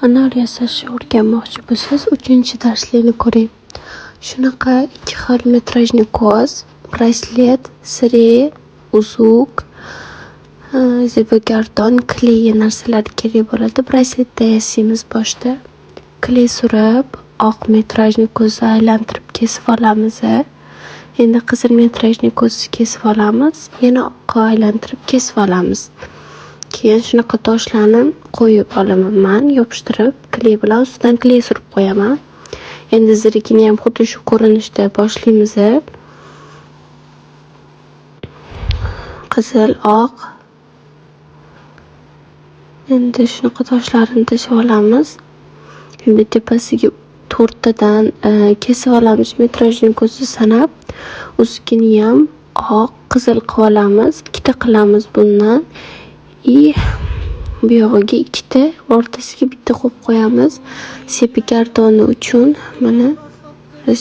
Anor yasashni o'rganmoqchi bo'lsangiz, 3-darslikni ko'ring. Shunaqa 2 xil metrajli ko'z, braslet, sire, uzuk, zebogardon, kley narsalar kerak bo'ladi. Brasletda yasaymiz boshda. Kley surib, oq metrajli ko'zni aylantirib kesib olamiz. Endi qizil metrajli ko'zni kesib olamiz. Yana oqqa aylantirib kesib olamiz. Keyin shunaqa toshlarni qo'yib olaman, yopishtirib, kley bilan ustidan kley surib qo'yaman. Endi zirigini ham xuddi shu ko'rinishda boshlaymiz. Qizil, oq. Endi shunaqa toshlarni tashib olamiz. Endi tepasiga 4 tadan kesib olamiz metrajli ko'zni sanab. Ustini ham oq, qizil qilib olamiz. 2 ta qilamiz bundan. Bu yog'iga 2 ta, o'rtasiga bitta qo'yib qo'yamiz. Zebogardoni uchun mana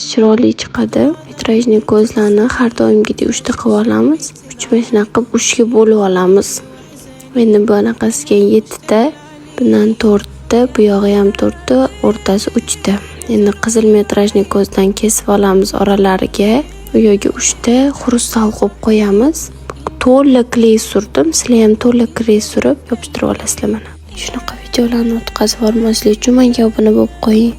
chiroyli chiqadi. Metrajli ko'zlarni har doimgidek 3 ta qilib olamiz. 3-5 qilib 3 ga bo'lib olamiz. Endi bunaqasiga 7 ta, bundan 4 ta, bu yog'i ham 4 ta, o'rtasi 3 ta. Endi qizil metrajli ko'zdan kesib olamiz oralariga. Bu yerga 3 ta xrustal qo'yib qo'yamiz. To'la kley surdim. Sizlar ham to'la kley surib yopishtirib olasizlar mana. Shunaqa videolarni o'tkazib olmaslik uchun menga obuna bo'lib qo'ying.